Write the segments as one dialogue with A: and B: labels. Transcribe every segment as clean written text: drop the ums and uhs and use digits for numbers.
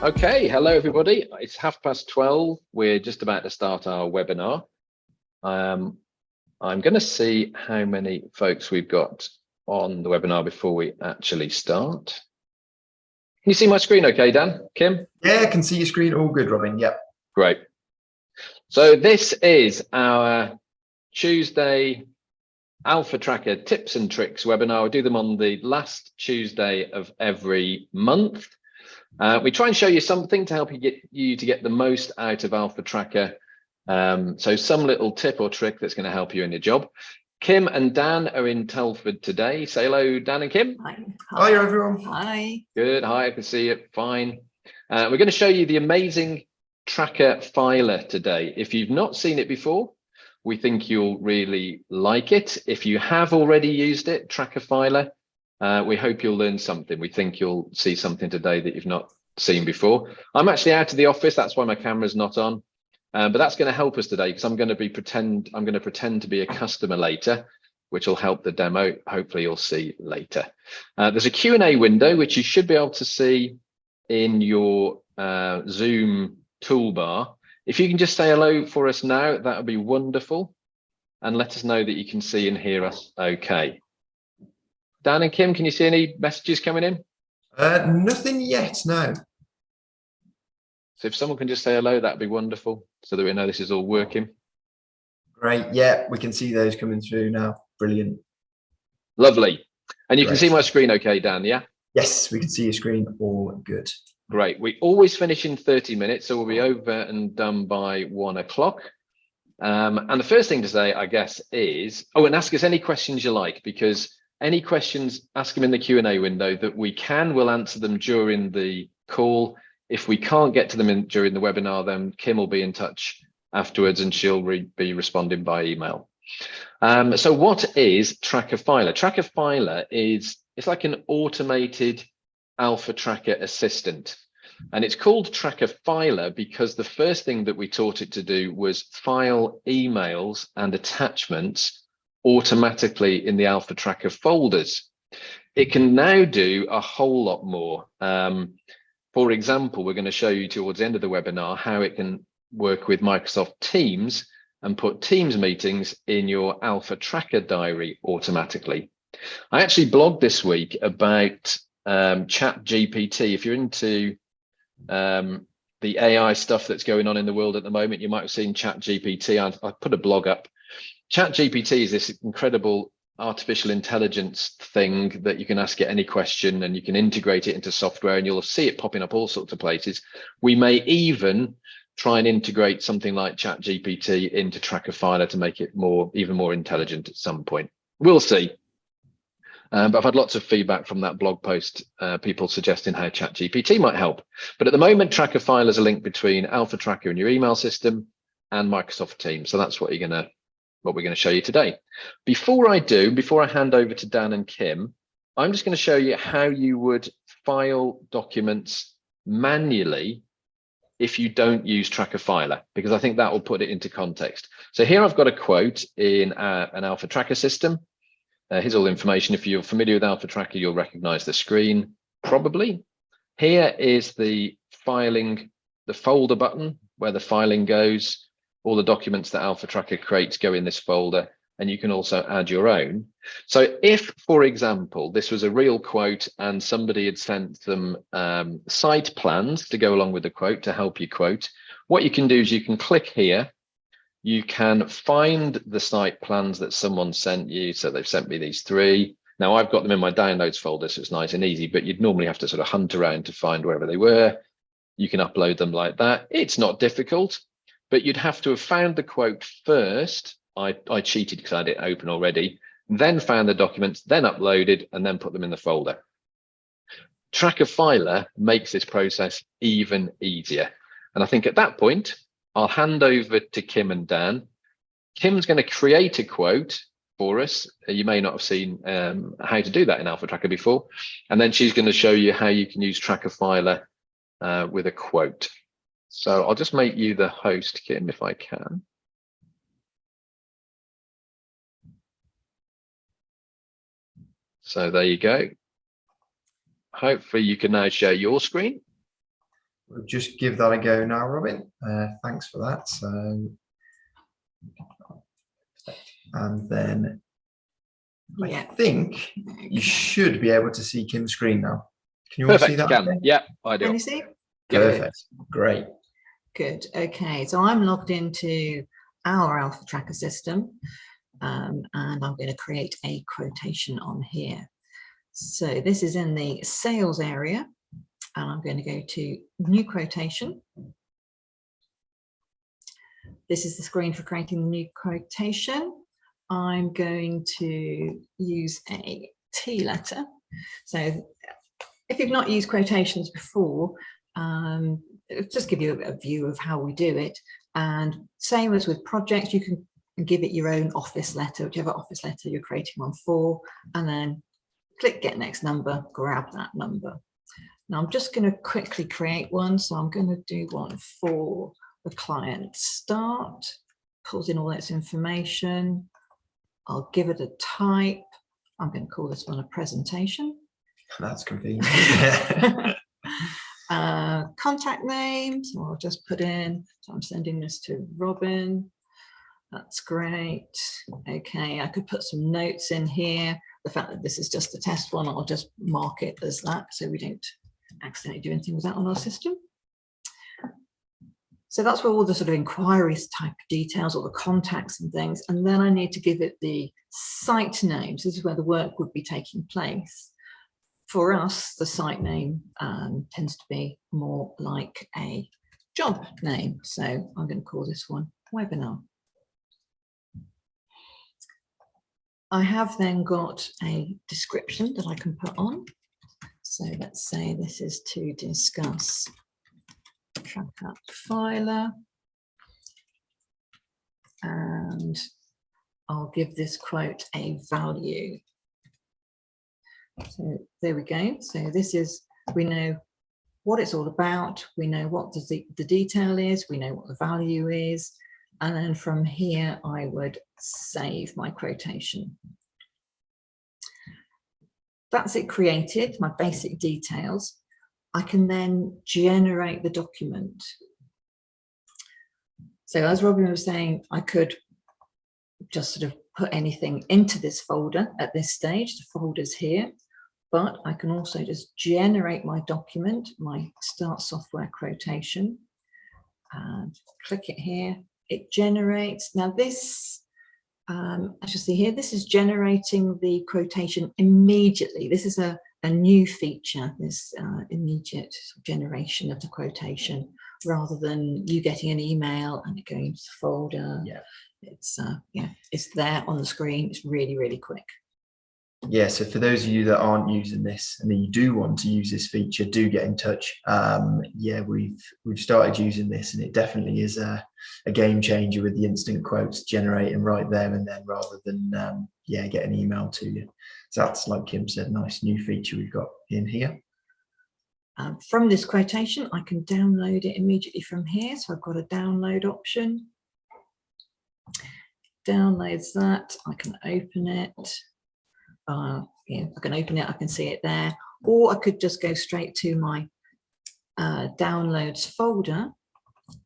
A: Okay, hello everybody. It's 12:30. We're just about to start our webinar. I'm going to see how many folks we've got on the webinar before we actually start. Can you see my screen okay, Dan? Kim?
B: Yeah, I can see your screen. All good, Robin. Yep.
A: Great. So this is our Tuesday Alpha Tracker Tips and Tricks webinar. We do them on the last Tuesday of every month. We try and show you something to help you get the most out of Alpha Tracker. So some little tip or trick that's going to help you in your job. Kim and Dan are in Telford today. Say hello, Dan and Kim.
C: Hi.
B: Hi, everyone.
C: Hi.
A: Good. Hi, I can see it. Fine. We're going to show you the amazing Tracker Filer today. If you've not seen it before, we think you'll really like it. If you have already used it, Tracker Filer, we hope you'll learn something. We think you'll see something today that you've not seen before. I'm actually out of the office. That's why my camera's not on. But that's going to help us today because I'm going to pretend to be a customer later, which will help the demo. Hopefully you'll see later. There's a Q&A window, which you should be able to see in your Zoom toolbar. If you can just say hello for us now, that would be wonderful. And let us know that you can see and hear us okay. Dan and Kim, can you see any messages coming in?
B: Nothing yet, no.
A: So if someone can just say hello, that'd be wonderful, so that we know this is all working.
B: Great. Yeah, we can see those coming through now. Brilliant.
A: Lovely. And you
B: Great.
A: can see my screen okay, Dan, yeah?
B: Yes, we can see your screen. All good.
A: Great. We always finish in 30 minutes, so we'll be over and done by 1 o'clock. And the first thing to say, I guess, is, and ask us any questions you like, because any questions, ask them in the Q&A window that we can, we'll answer them during the call. If we can't get to them during the webinar, then Kim will be in touch afterwards and she'll be responding by email. So what is Tracker Filer? Tracker Filer it's like an automated Alpha Tracker assistant. And it's called Tracker Filer because the first thing that we taught it to do was file emails and attachments automatically in the Alpha Tracker folders. It can now do a whole lot more. For example, we're going to show you towards the end of the webinar how it can work with Microsoft Teams and put Teams meetings in your Alpha Tracker diary automatically. I actually blogged this week about ChatGPT. If you're into the AI stuff that's going on in the world at the moment, you might have seen ChatGPT. I put a blog up. ChatGPT is this incredible artificial intelligence thing that you can ask it any question and you can integrate it into software and you'll see it popping up all sorts of places. We may even try and integrate something like ChatGPT into Tracker Filer to make it even more intelligent at some point. We'll see. But I've had lots of feedback from that blog post, people suggesting how ChatGPT might help. But at the moment, Tracker Filer is a link between Alpha Tracker and your email system and Microsoft Teams. So that's what we're going to show you today. Before I hand over to Dan and Kim, I'm just going to show you how you would file documents manually if you don't use Tracker Filer, because I think that will put it into context. So here I've got a quote in an Alpha Tracker system. Here's all the information. If you're familiar with Alpha Tracker, you'll recognize the screen, probably. Here is the filing, the folder button where the filing goes. All the documents that Alpha Tracker creates go in this folder, and you can also add your own. So if, for example, this was a real quote and somebody had sent them site plans to go along with the quote to help you quote, what you can do is you can click here. You can find the site plans that someone sent you. So they've sent me these 3. Now I've got them in my downloads folder, so it's nice and easy, but you'd normally have to sort of hunt around to find wherever they were. You can upload them like that. It's not difficult, but you'd have to have found the quote first. I cheated because I had it open already, then found the documents, then uploaded, and then put them in the folder. Tracker Filer makes this process even easier. And I think at that point, I'll hand over to Kim and Dan. Kim's going to create a quote for us. You may not have seen how to do that in Alpha Tracker before. And then she's going to show you how you can use Tracker Filer with a quote. So I'll just make you the host, Kim, if I can. So there you go. Hopefully you can now share your screen.
B: we'll just give that a go now, Robin. Thanks for that. So, and then I think you should be able to see Kim's screen now. Can you all see that?
A: Can. Yeah, I do.
C: Can you see?
B: Perfect. Great.
C: Good. Okay, so I'm logged into our Alpha Tracker system, and I'm going to create a quotation on here. So this is in the sales area, and I'm going to go to new quotation. This is the screen for creating the new quotation. I'm going to use a T letter. So if you've not used quotations before, it'll just give you a view of how we do it. And same as with projects, you can give it your own office letter, whichever office letter you're creating one for, and then click get next number, grab that number. Now I'm just going to quickly create one. So I'm going to do one for the client start, pulls in all its information. I'll give it a type. I'm going to call this one a presentation.
B: That's convenient.
C: Contact name, so I'll just put in, so I'm sending this to Robin. That's great. Okay, I could put some notes in here. The fact that this is just a test one, I'll just mark it as that so we don't accidentally do anything with that on our system. So that's where all the sort of inquiries type details, all the contacts and things. And then I need to give it the site name. So this is where the work would be taking place. For us, the site name tends to be more like a job name. So I'm going to call this one webinar. I have then got a description that I can put on. So let's say this is to discuss Tracker Filer, and I'll give this quote a value. So there we go. So this is, we know what it's all about, we know what the detail is, we know what the value is, and then from here I would save my quotation. That's it created, my basic details. I can then generate the document. So as Robin was saying, I could just sort of put anything into this folder at this stage, the folder's here, but I can also just generate my document, my Start Software quotation, and click it here. It generates, now this, as you see here, this is generating the quotation immediately. This is a new feature, this immediate generation of the quotation, rather than you getting an email and it going into the folder.
B: Yeah.
C: It's there on the screen. It's really, really quick.
B: Yeah, so for those of you that aren't using this and you do want to use this feature, do get in touch. Yeah, we've started using this, and it definitely is a game changer with the instant quotes generating right there and then, rather than get an email to you. So that's, like Kim said, nice new feature we've got in here.
C: From this quotation, I can download it immediately from here. So I've got a download option. Downloads that. I can open it. I can open it, I can see it there, or I could just go straight to my downloads folder,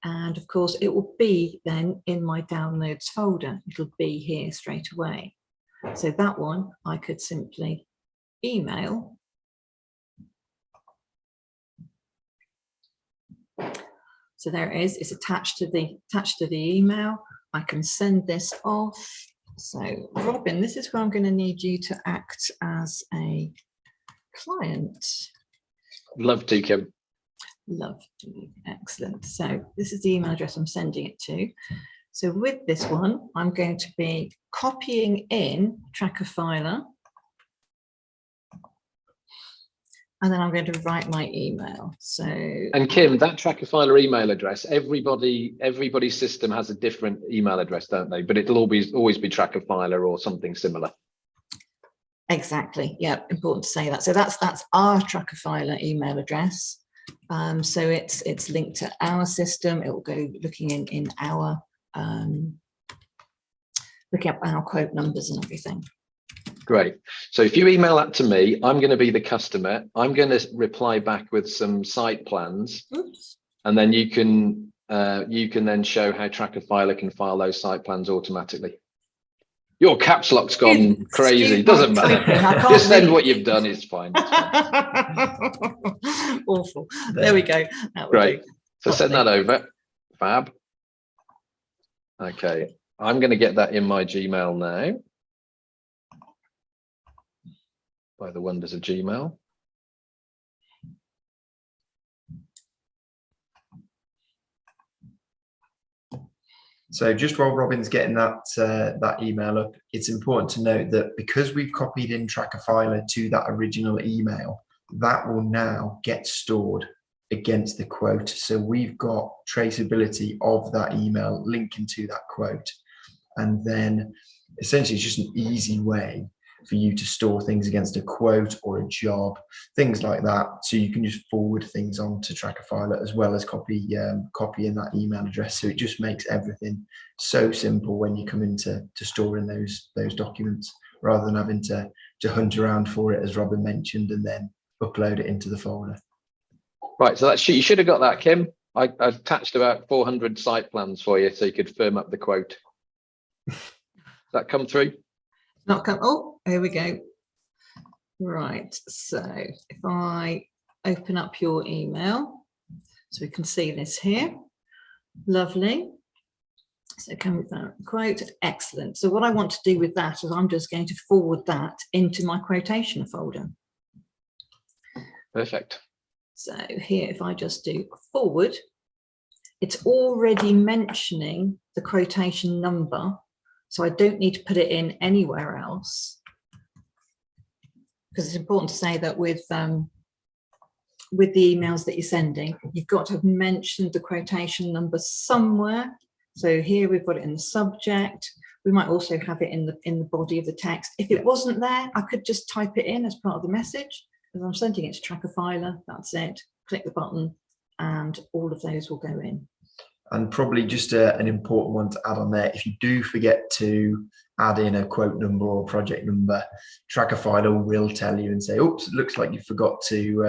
C: and of course it will be then in my downloads folder. It'll be here straight away. So that one I could simply email. So there it is, it's attached to the email. I can send this off. So Robin, this is where I'm going to need you to act as a client.
A: Love to, Kim.
C: Love to, excellent. So this is the email address I'm sending it to. So with this one, I'm going to be copying in Tracker Filer, and then I'm going to write my email. So,
A: and Kim, that Tracker Filer email address, everybody's system has a different email address, don't they? But it'll always be Tracker Filer or something similar.
C: Exactly. Yeah, important to say that. So that's our Tracker Filer email address. So it's linked to our system. It will go looking in our looking up our quote numbers and everything.
A: Great. So if you email that to me, I'm going to be the customer. I'm going to reply back with some site plans,
C: Oops.
A: and then you can then show how Trackerfiler can file those site plans automatically. Your caps lock's gone crazy.
C: Excuse
A: Doesn't
C: my
A: matter.
C: typing, I can't
A: Just send
C: read.
A: what you've done. It's fine. It's fine.
C: Awful. There we go. That will
A: Great.
C: do.
A: So send that
C: Lovely.
A: over. Fab. Okay. I'm going to get that in my Gmail now. By the wonders of Gmail.
B: So just while Robin's getting that email up, it's important to note that because we've copied in Trackerfiler to that original email, that will now get stored against the quote. So we've got traceability of that email linking to that quote. And then essentially it's just an easy way for you to store things against a quote or a job, things like that. So you can just forward things on to Trackerfiler as well as copy in that email address. So it just makes everything so simple when you come into storing those documents, rather than having to hunt around for it, as Robin mentioned, and then upload it into the folder.
A: Right, so you should have got that, Kim. I attached about 400 site plans for you so you could firm up the quote. That come through?
C: Not come. Oh, here we go. Right. So if I open up your email, so we can see this here. Lovely. So come with that quote. Excellent. So what I want to do with that is I'm just going to forward that into my quotation folder.
A: Perfect.
C: So here, if I just do forward, it's already mentioning the quotation number. So I don't need to put it in anywhere else, because it's important to say that with the emails that you're sending, you've got to have mentioned the quotation number somewhere. So here we've got it in the subject. We might also have it in the body of the text. If it wasn't there, I could just type it in as part of the message. As I'm sending it to Trackerfiler, that's it. Click the button, and all of those will go in.
B: And probably just an important one to add on there, if you do forget to add in a quote number or project number, Trackerfiler will tell you and say, oops, it looks like you forgot to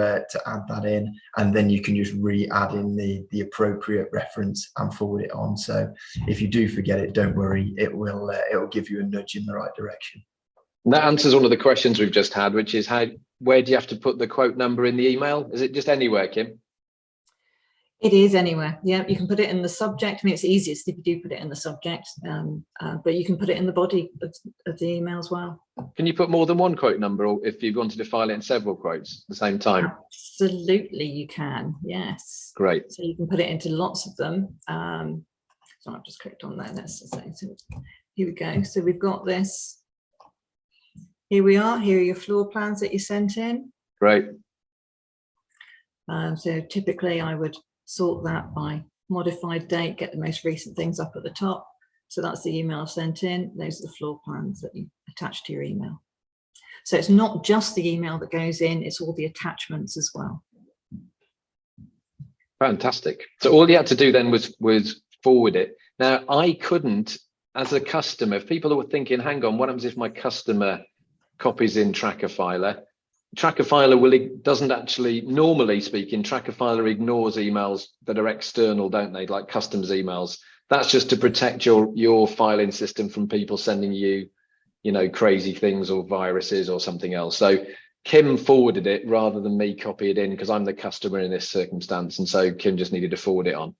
B: add that in, and then you can just re-add in the appropriate reference and forward it on. So if you do forget it, don't worry, it'll give you a nudge in the right direction.
A: And that answers one of the questions we've just had, which is where do you have to put the quote number in the email? Is it just anywhere, Kim?
C: It is anywhere. Yeah, you can put it in the subject. I mean, it's easiest if you do put it in the subject, but you can put it in the body of the email as well.
A: Can you put more than one quote number, or if you wanted to file it in several quotes at the same time?
C: Absolutely, you can. Yes.
A: Great.
C: So you can put it into lots of them. So I've just clicked on that. So here we go. So we've got this. Here we are. Here are your floor plans that you sent in.
A: Great.
C: So typically I would sort that by modified date, get the most recent things up at the top. So that's the email sent in. Those are the floor plans that you attach to your email. So it's not just the email that goes in, it's all the attachments as well.
A: Fantastic. So all you had to do then was forward it. Now, I couldn't, as a customer, if people were thinking, hang on, what happens if my customer copies in Trackerfiler? Trackerfiler doesn't actually, normally speaking, Trackerfiler ignores emails that are external, don't they? Like customers emails. That's just to protect your filing system from people sending you, crazy things or viruses or something else. So Kim forwarded it rather than me copy it in, because I'm the customer in this circumstance. And so Kim just needed to forward it on.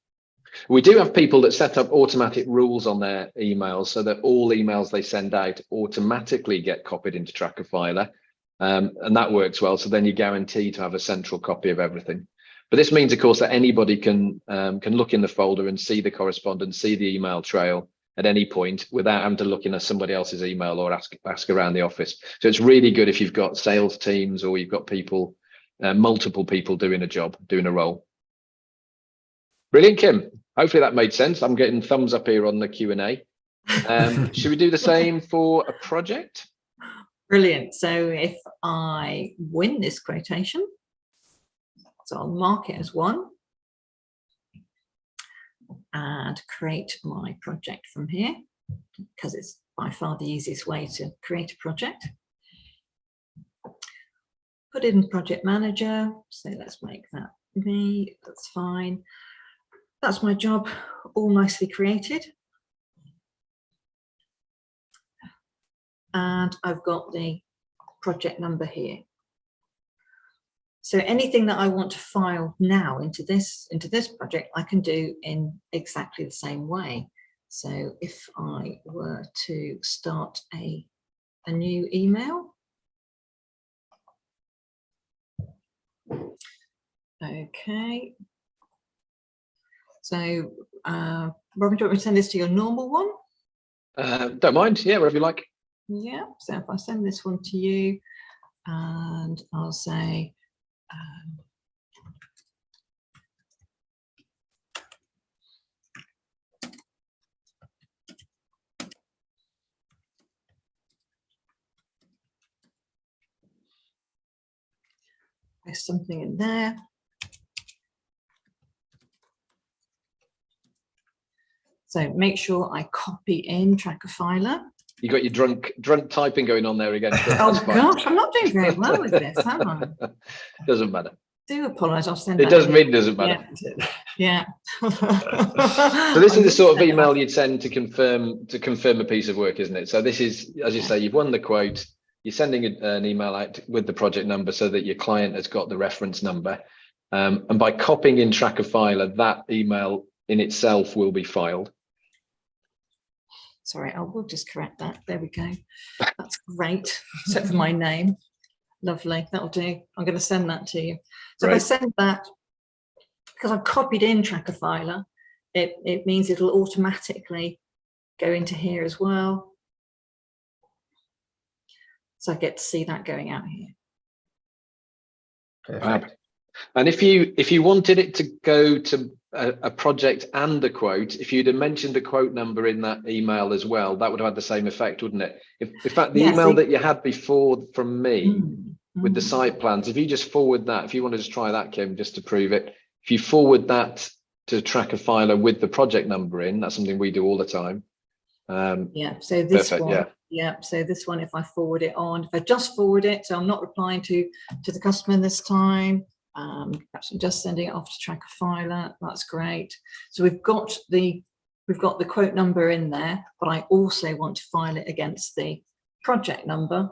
A: We do have people that set up automatic rules on their emails so that all emails they send out automatically get copied into Trackerfiler. And that works well. So then you're guaranteed to have a central copy of everything. But this means, of course, that anybody can look in the folder and see the correspondence, see the email trail at any point without having to look in somebody else's email or ask around the office. So it's really good if you've got sales teams or you've got people, multiple people doing a job, doing a role. Brilliant, Kim. Hopefully that made sense. I'm getting thumbs up here on the Q&A. Should we do the same for a project?
C: Brilliant. So if I win this quotation, so I'll mark it as 1 and create my project from here, because it's by far the easiest way to create a project. put it in project manager. So let's make that me, that's fine. That's my job, all nicely created. And I've got the project number here. So anything that I want to file now into this project, I can do in exactly the same way. So if I were to start a new email. Okay. So, Robin, do you want me to send this to your normal one?
A: Don't mind. Yeah, wherever you like.
C: Yeah. So if I send this one to you, and I'll say, there's something in there. So make sure I copy in Trackerfiler.
A: You got your drunk typing going on there again.
C: Oh gosh, I'm not doing very well with this, am I?
A: Doesn't matter.
C: Do apologise. I'll send.
A: It doesn't mean it doesn't matter.
C: Yeah.
A: So this is the sort of email you'd send to confirm a piece of work, isn't it? So this is, as you say, you've won the quote. You're sending an email out with the project number so that your client has got the reference number. And by copying in Trackerfiler, that email in itself will be filed.
C: Sorry, I will just correct that. There we go. That's great, except for my name. Lovely, that'll do. I'm going to send that to you. So
A: Right.
C: if I send that, because I've copied in Trackerfiler, it means it'll automatically go into here as well. So I get to see that going out here.
B: Perfect.
A: And if you wanted it to go to a project and the quote, if you'd have mentioned the quote number in that email as well, that would have had the same effect, wouldn't it? In fact, the email that you had before from me with the site plans, if you just forward that, if you want to just try that, Kim, just to prove it, if you forward that to Trackerfiler with the project number in, that's something we do all the time.
C: Yeah, so this
A: perfect,
C: one, yeah, so this one, if I forward it on, if I just forward it, so I'm not replying to the customer this time, perhaps I'm just sending it off to Trackerfiler, that's great. So we've got the quote number in there, but I also want to file it against the project number.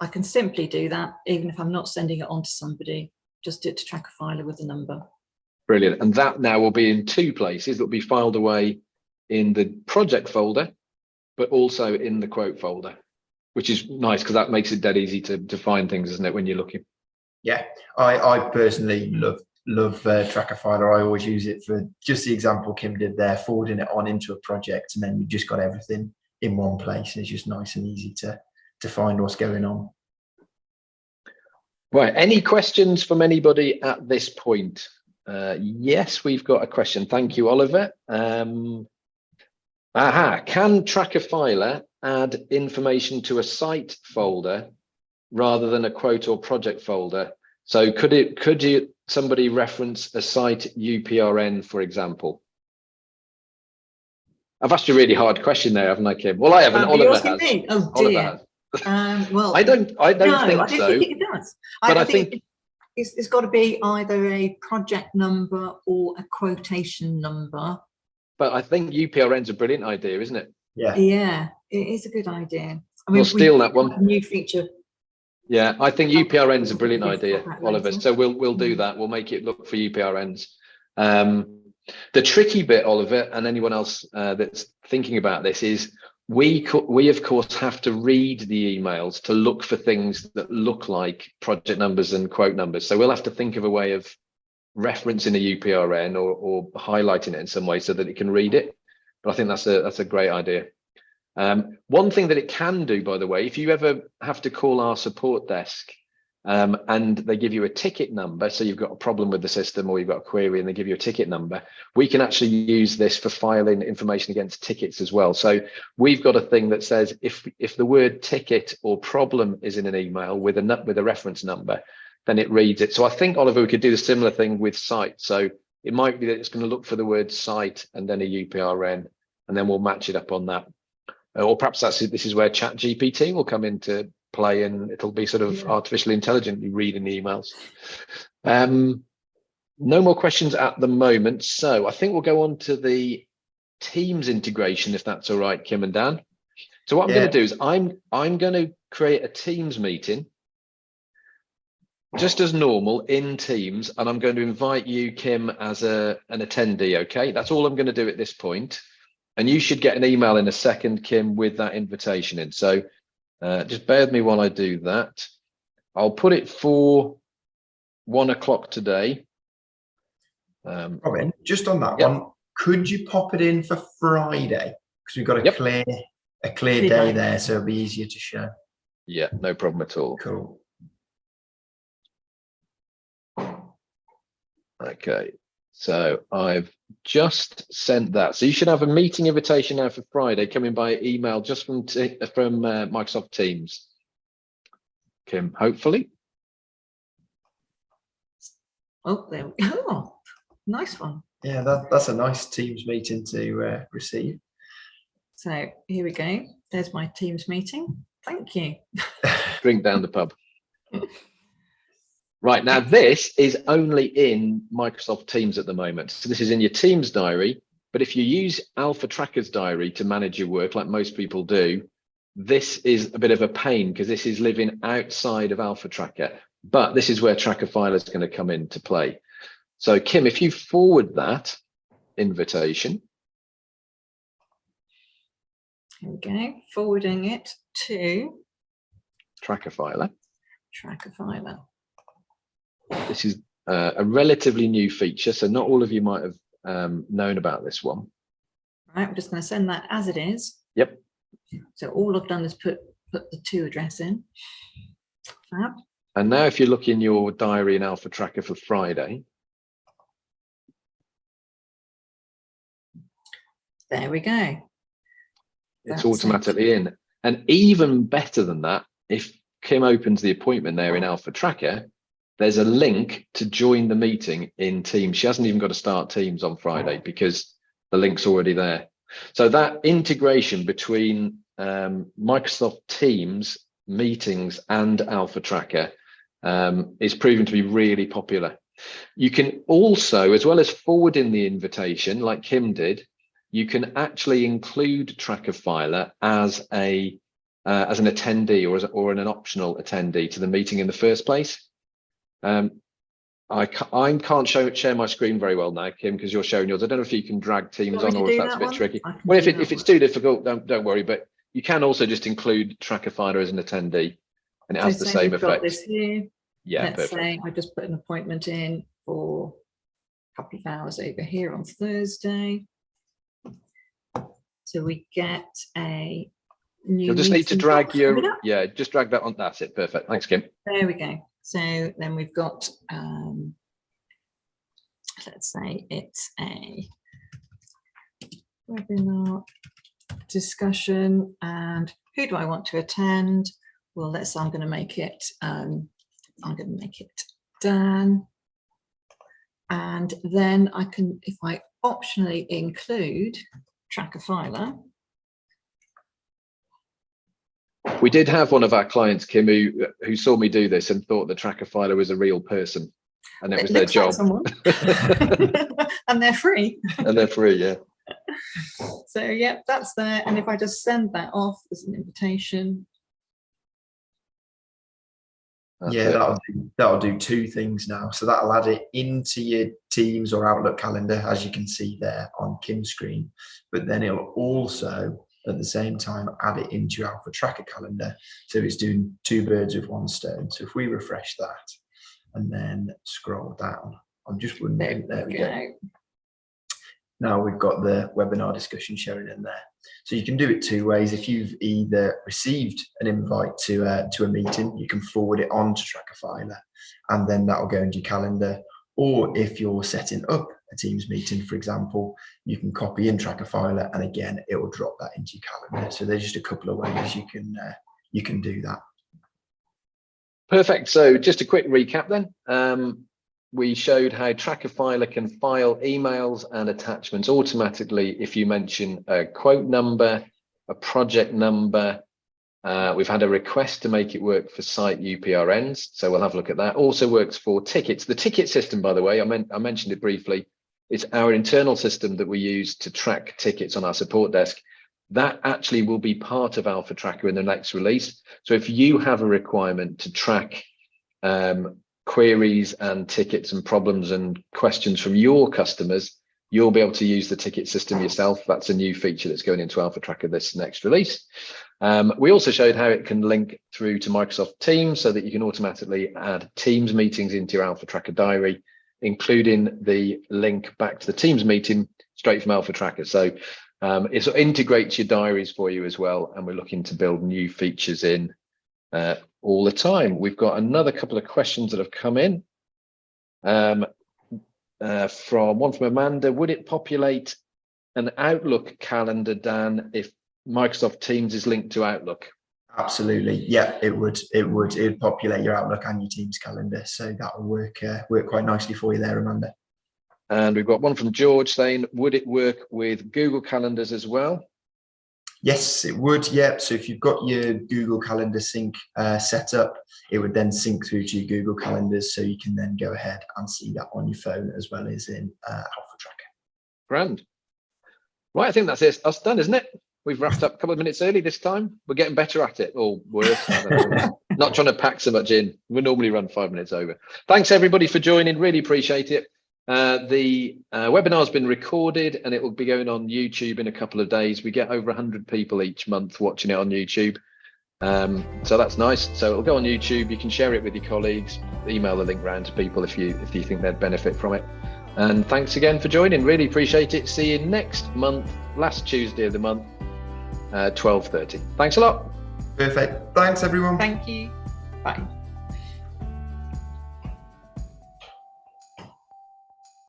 C: I can simply do that, even if I'm not sending it on to somebody, just do it to Trackerfiler with the number.
A: Brilliant. And that now will be in two places. It'll be filed away in the project folder, but also in the quote folder, which is nice because that makes it dead easy to find things, isn't it, when you're looking?
B: Yeah, I personally love Trackerfiler. I always use it for just the example Kim did there, forwarding it on into a project, and then you've just got everything in one place, and it's just nice and easy to find what's going on.
A: Right, any questions from anybody at this point? Yes, we've got a question. Thank you, Oliver. Can Trackerfiler add information to a site folder rather than a quote or project folder? So could somebody reference a site UPRN, for example? I've asked you a really hard question there, haven't I, Kim? Well, I haven't. Oliver has.
C: Me? Oh
A: Oliver
C: dear.
A: has.
C: Well,
A: I don't think
C: I
A: so.
C: don't think it does.
A: But
C: I think it's got to be either a project number or a quotation number.
A: But I think UPRN's a brilliant idea, isn't it?
B: Yeah.
C: Yeah, it is a good idea. I mean,
A: We'll steal that one.
C: A new feature.
A: Yeah, I think UPRN's a brilliant idea,
C: that
A: Oliver.
C: later.
A: So we'll do that. We'll make it look for UPRNs. The tricky bit, Oliver, and anyone else that's thinking about this is we of course have to read the emails to look for things that look like project numbers and quote numbers. So we'll have to think of a way of referencing a UPRN or highlighting it in some way so that it can read it. But I think that's a great idea. One thing that it can do, by the way, if you ever have to call our support desk and they give you a ticket number, so you've got a problem with the system or you've got a query and they give you a ticket number, we can actually use this for filing information against tickets as well. So we've got a thing that says if the word ticket or problem is in an email with a reference number, then it reads it. So I think, Oliver, we could do the similar thing with site. So it might be that it's going to look for the word site and then a UPRN, and then we'll match it up on that. Or perhaps this is where ChatGPT will come in to play, and it'll be sort of
C: Yeah.
A: artificially intelligently reading the emails. No more questions at the moment, so I think we'll go on to the Teams integration, if that's all right, Kim and Dan. So what I'm going to do is I'm going to create a Teams meeting just as normal in Teams, and I'm going to invite you, Kim, as an attendee. Okay, that's all I'm going to do at this point, and you should get an email in a second, Kim, with that invitation in. So just bear with me while I do that. I'll put it for 1 o'clock today.
B: Robin, just on that
A: Yep.
B: one, could you pop it in for Friday? Because we've got a
A: Yep.
B: clear day there, so it'll be easier to show.
A: Yeah, no problem at all.
B: Cool.
A: Okay, so I've just sent that. So you should have a meeting invitation now for Friday coming by email just from Microsoft Teams. Kim, hopefully.
C: Oh, there we go. Oh, nice one.
B: Yeah, that's a nice Teams meeting to receive.
C: So here we go. There's my Teams meeting. Thank you.
A: Drink down the pub. Right, now this is only in Microsoft Teams at the moment. So this is in your Teams diary, but if you use Alpha Tracker's diary to manage your work like most people do, this is a bit of a pain because this is living outside of Alpha Tracker, but this is where Tracker Filer is going to come into play. So Kim, if you forward that invitation.
C: Here we go. Forwarding it to
A: Tracker Filer.
C: Tracker Filer.
A: This is a relatively new feature, so not all of you might have known about this one.
C: Right, I'm just going to send that as it is.
A: Yep.
C: So all I've done is put the to address in. Fab.
A: And now if you look in your diary in Alpha Tracker for Friday.
C: There we go.
A: It's
C: That's
A: automatically in. And even better than that, if Kim opens the appointment there in Alpha Tracker, there's a link to join the meeting in Teams. She hasn't even got to start Teams on Friday because the link's already there. So that integration between Microsoft Teams meetings and Alpha Tracker is proving to be really popular. You can also, as well as forwarding the invitation like Kim did, you can actually include Tracker Filer as an attendee or an optional attendee to the meeting in the first place. I can't share my screen very well now, Kim, because you're showing yours. I don't know if you can drag Teams on or if that's a bit tricky. Well, if it's too difficult, don't worry. But you can also just include Tracker Filer as an attendee, and it has the same effect.
C: Got this here.
A: Yeah,
C: Let's
A: perfect.
C: say I just put an appointment in for a couple of hours over here on Thursday. So we get a new.
A: You'll just need to
C: meeting
A: drag
C: box
A: your,
C: coming up.
A: yeah, just drag that on. That's it. Perfect. Thanks, Kim.
C: There we go. So then we've got, let's say it's a webinar discussion, and who do I want to attend? Well, I'm going to make it Dan. And then I can, if I optionally include Tracker Filer.
A: We did have one of our clients, Kim, who saw me do this and thought the Tracker Filer was a real person, and it was their
C: looks like
A: job.
C: someone. And they're free.
A: And they're free, yeah.
C: So yeah, that's there. And if I just send that off as an invitation.
B: Yeah, that'll do two things now. So that'll add it into your Teams or Outlook calendar, as you can see there on Kim's screen. But then it'll also, at the same time, add it into your Alpha Tracker calendar. So it's doing two birds with one stone. So if we refresh that and then scroll down, I'm just wondering, there we go. Now we've got the webinar discussion showing in there. So you can do it two ways. If you've either received an invite to a meeting, you can forward it on to Tracker Filer, and then that'll go into your calendar. Or if you're setting up a Teams meeting, for example, you can copy in Tracker Filer, and again, it will drop that into your calendar. So there's just a couple of ways you can do that.
A: Perfect. So just a quick recap then. We showed how Tracker Filer can file emails and attachments automatically if you mention a quote number, a project number, We've had a request to make it work for site UPRNs, so we'll have a look at that. Also works for tickets. The ticket system, by the way, I mentioned it briefly. It's our internal system that we use to track tickets on our support desk. That actually will be part of Alpha Tracker in the next release. So if you have a requirement to track queries and tickets and problems and questions from your customers, you'll be able to use the ticket system yourself. That's a new feature that's going into Alpha Tracker this next release. We also showed how it can link through to Microsoft Teams so that you can automatically add Teams meetings into your Alpha Tracker diary, including the link back to the Teams meeting straight from Alpha Tracker. So it integrates your diaries for you as well. And we're looking to build new features in all the time. We've got another couple of questions that have come in. From Amanda. Would it populate an Outlook calendar, Dan, if Microsoft Teams is linked to Outlook?
B: Absolutely, yeah, it would populate your Outlook and your Teams calendar, so that will work quite nicely for you there, Amanda.
A: And we've got one from George saying, would it work with Google calendars as well?
B: Yes, it would. Yeah. So if you've got your Google Calendar sync set up, it would then sync through to your Google Calendars, so you can then go ahead and see that on your phone as well as in Alpha Tracker.
A: Grand. Right, I think that's us done, isn't it? We've wrapped up a couple of minutes early this time. We're getting better at it, or worse. Not trying to pack so much in. We normally run 5 minutes over. Thanks everybody for joining. Really appreciate it. The webinar has been recorded and it will be going on YouTube in a couple of days. We get over 100 people each month watching it on YouTube. So that's nice. So it'll go on YouTube. You can share it with your colleagues, email the link round to people if you think they'd benefit from it. And thanks again for joining. Really appreciate it. See you next month, last Tuesday of the month, 12:30. Thanks a lot.
B: Perfect. Thanks everyone.
C: Thank you. Bye.